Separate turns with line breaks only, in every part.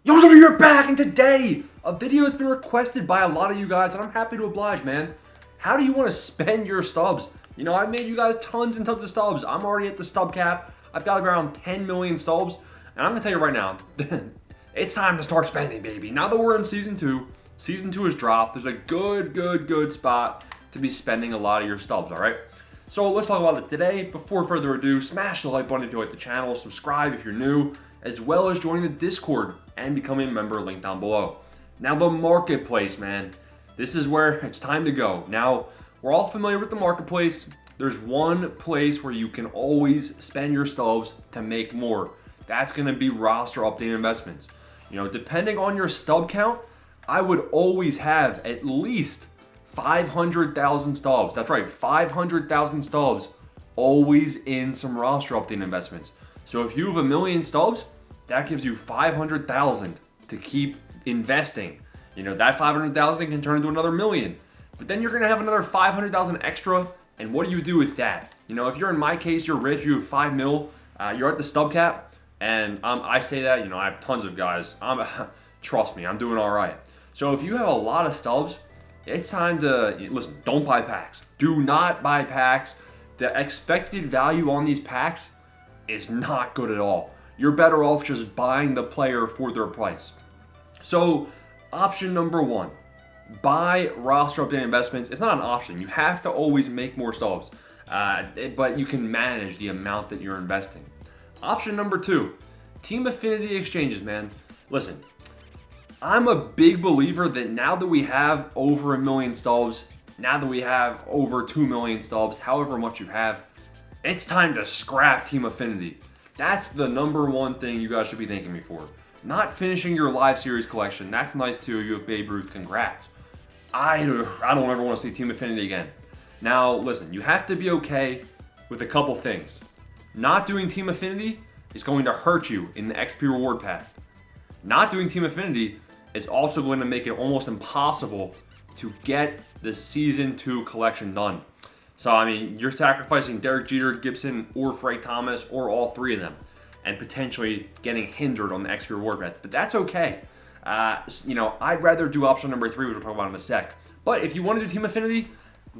Yo, so you're back, and today a video has been requested by a lot of you guys, and I'm happy to oblige, man. How do you want to spend your stubs? You know, I've made you guys tons and tons of stubs. I'm already at the stub cap. I've got around 10 million stubs, and I'm gonna tell you right now, it's time to start spending, baby. Now that we're in season 2 has dropped. There's a good spot to be spending a lot of your stubs. All right. So let's talk about it today. Before further ado, smash the like button if you like the channel, subscribe if you're new, as well as joining the Discord and becoming a member, link down below. Now the marketplace, man. This is where it's time to go. Now, we're all familiar with the marketplace. There's one place where you can always spend your stubs to make more. That's gonna be roster update investments. You know, depending on your stub count, I would always have at least 500,000 stubs. That's right, 500,000 stubs always in some roster update investments. So if you have 1 million stubs, that gives you 500,000 to keep investing. You know, that 500,000 can turn into another million. But then you're gonna have another 500,000 extra, and what do you do with that? You know, if you're in my case, you're rich, you have 5 mil, you're at the stub cap, and I say that, you know, I have tons of guys. Trust me, I'm doing all right. So if you have a lot of stubs, it's time to, listen, don't buy packs. Do not buy packs. The expected value on these packs is not good at all. You're better off just buying the player for their price. So option number 1, buy roster update investments. It's not an option. You have to always make more stubs, but you can manage the amount that you're investing. Option number 2, team affinity exchanges, man. Listen, I'm a big believer that now that we have over 1 million stubs, now that we have over 2 million stubs, however much you have, it's time to scrap team affinity. That's the number 1 thing you guys should be thanking me for. Not finishing your live series collection. That's nice too. You have Babe Ruth. Congrats. I don't ever want to see team affinity again. Now, listen, you have to be okay with a couple things. Not doing team affinity is going to hurt you in the XP reward path. Not doing team affinity is also going to make it almost impossible to get the season 2 collection done. So, I mean, you're sacrificing Derek Jeter, Gibson, or Frank Thomas, or all 3 of them, and potentially getting hindered on the XP reward path. But that's okay. You know, I'd rather do option number 3, which we'll talk about in a sec. But if you want to do team affinity,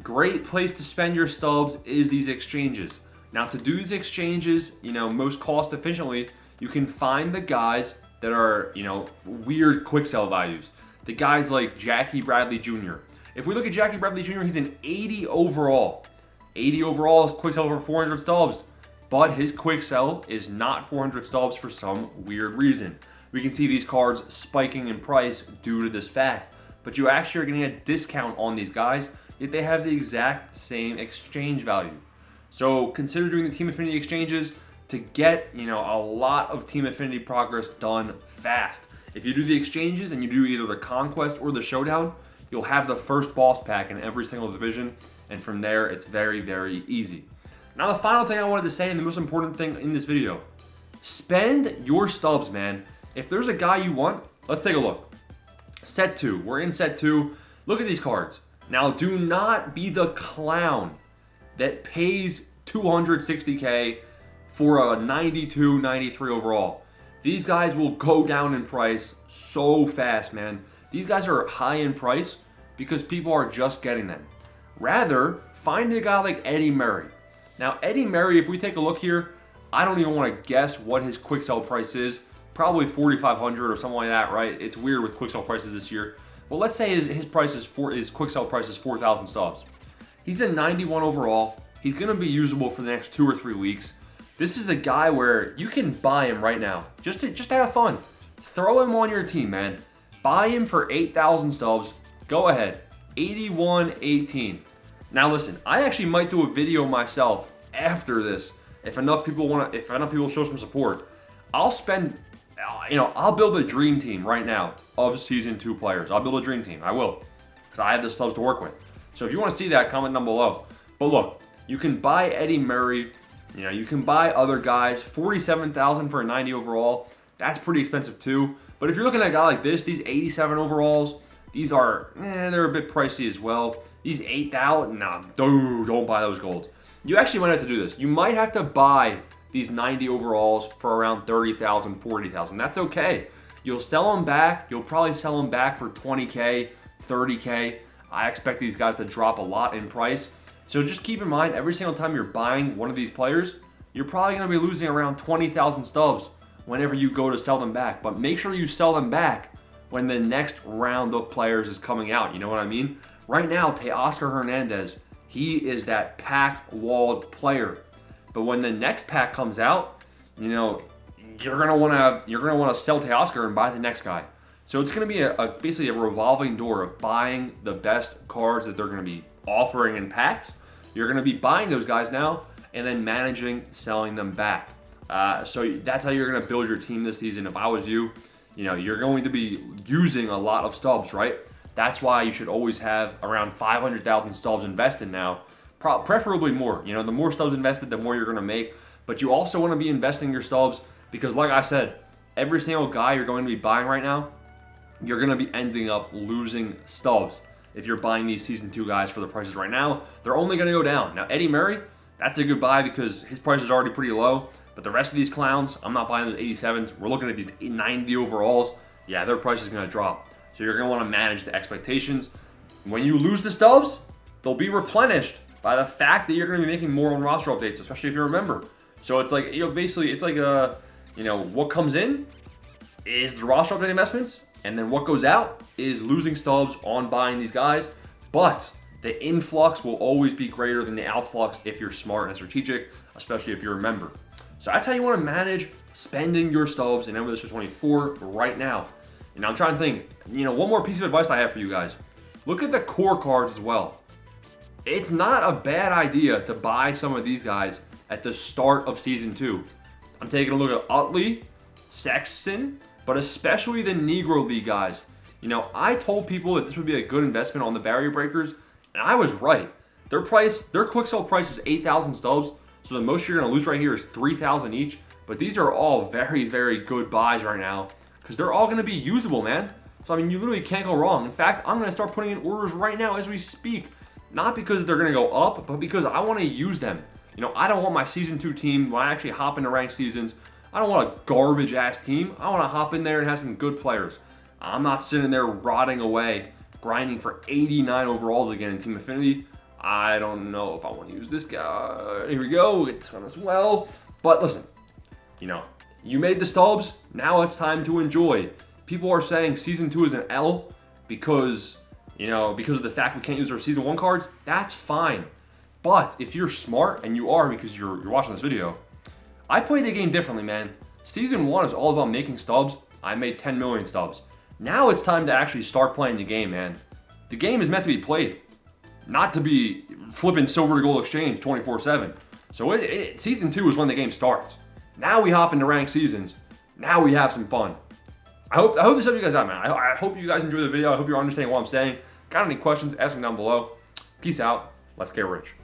great place to spend your stubs is these exchanges. Now, to do these exchanges, you know, most cost efficiently, you can find the guys that are, you know, weird quick sell values. The guys like Jackie Bradley Jr. If we look at Jackie Bradley Jr., he's an 80 overall. 80 overall is quick sell for 400 stubs, but his quick sell is not 400 stubs for some weird reason. We can see these cards spiking in price due to this fact, but you actually are getting a discount on these guys, yet they have the exact same exchange value. So consider doing the team affinity exchanges to get, you know, a lot of team affinity progress done fast. If you do the exchanges and you do either the conquest or the showdown, you'll have the first boss pack in every single division, and from there it's very easy. Now the final thing I wanted to say, and the most important thing in this video, spend your stubs, man. If there's a guy you want, let's take a look. Set 2, we're in set 2. Look at these cards. Now do not be the clown that pays 260K for a 92, 93 overall. These guys will go down in price so fast, man. These guys are high in price because people are just getting them. Rather, find a guy like Eddie Murray. Now, Eddie Murray, if we take a look here, I don't even want to guess what his quick sell price is. Probably 4,500 or something like that, right? It's weird with quick sell prices this year. Well, let's say his quick sell price is 4,000 stubs. He's a 91 overall. He's going to be usable for the next 2 or 3 weeks. This is a guy where you can buy him right now, just to have fun. Throw him on your team, man. Buy him for 8,000 stubs. Go ahead, 81.18. Now listen, I actually might do a video myself after this if enough people show some support. I'll spend, you know, I'll build a dream team right now of season 2 players. I'll build a dream team. I will, because I have the stubs to work with. So if you want to see that, comment down below. But look, you can buy Eddie Murray. You know, you can buy other guys, 47,000 for a 90 overall. That's pretty expensive too. But if you're looking at a guy like this, these 87 overalls, these are, they're a bit pricey as well. These 8,000, nah, don't buy those golds. You actually might have to do this. You might have to buy these 90 overalls for around 30,000, 40,000. That's okay. You'll sell them back. You'll probably sell them back for 20K, 30K. I expect these guys to drop a lot in price. So just keep in mind, every single time you're buying one of these players, you're probably going to be losing around 20,000 stubs whenever you go to sell them back. But make sure you sell them back when the next round of players is coming out. You know what I mean? Right now, Teoscar Hernandez, he is that pack-walled player. But when the next pack comes out, you know, you're gonna want to sell Teoscar and buy the next guy. So it's gonna be basically a revolving door of buying the best cards that they're gonna be offering in packs. You're gonna be buying those guys now and then managing selling them back. So that's how you're gonna build your team this season. If I was you, you know, you're going to be using a lot of stubs, right? That's why you should always have around 500,000 stubs invested now, preferably more. You know, the more stubs invested, the more you're gonna make. But you also want to be investing your stubs because, like I said, every single guy you're going to be buying right now, you're going to be ending up losing stubs if you're buying these Season 2 guys for the prices right now. They're only going to go down. Now, Eddie Murray, that's a good buy because his price is already pretty low. But the rest of these clowns, I'm not buying those 87s. We're looking at these 90 overalls. Yeah, their price is going to drop. So you're going to want to manage the expectations. When you lose the stubs, they'll be replenished by the fact that you're going to be making more on roster updates, especially if you're a member. So it's like, you know, basically it's like what comes in is the roster update investments, and then what goes out is losing stubs on buying these guys. But the influx will always be greater than the outflux if you're smart and strategic, especially if you're a member. So that's how you want to manage spending your stubs in MLB 24 right now. And I'm trying to think, you know, one more piece of advice I have for you guys. Look at the core cards as well. It's not a bad idea to buy some of these guys at the start of Season 2. I'm taking a look at Utley, Sexton, but especially the Negro League guys. You know, I told people that this would be a good investment on the barrier breakers, and I was right. Their quick sell price is 8,000 stubs, so the most you're going to lose right here is 3,000 each. But these are all very, very good buys right now because they're all going to be usable, man. So, I mean, you literally can't go wrong. In fact, I'm going to start putting in orders right now as we speak. Not because they're going to go up, but because I want to use them. You know, I don't want my Season 2 team, when I actually hop into ranked seasons, I don't want a garbage-ass team. I want to hop in there and have some good players. I'm not sitting there rotting away, grinding for 89 overalls again in Team Affinity. I don't know if I want to use this guy. Here we go. It's done as well. But listen, you know, you made the stubs. Now it's time to enjoy. People are saying Season 2 is an L because, you know, because of the fact we can't use our Season 1 cards. That's fine. But if you're smart, and you are because you're watching this video, I play the game differently, man. Season 1 is all about making stubs. I made 10 million stubs. Now it's time to actually start playing the game, man. The game is meant to be played, not to be flipping silver to gold exchange 24/7. So Season 2 is when the game starts. Now we hop into ranked seasons. Now we have some fun. I hope this helped you guys out, man. I hope you guys enjoyed the video. I hope you're understanding what I'm saying. Got any questions, ask them down below. Peace out. Let's get rich.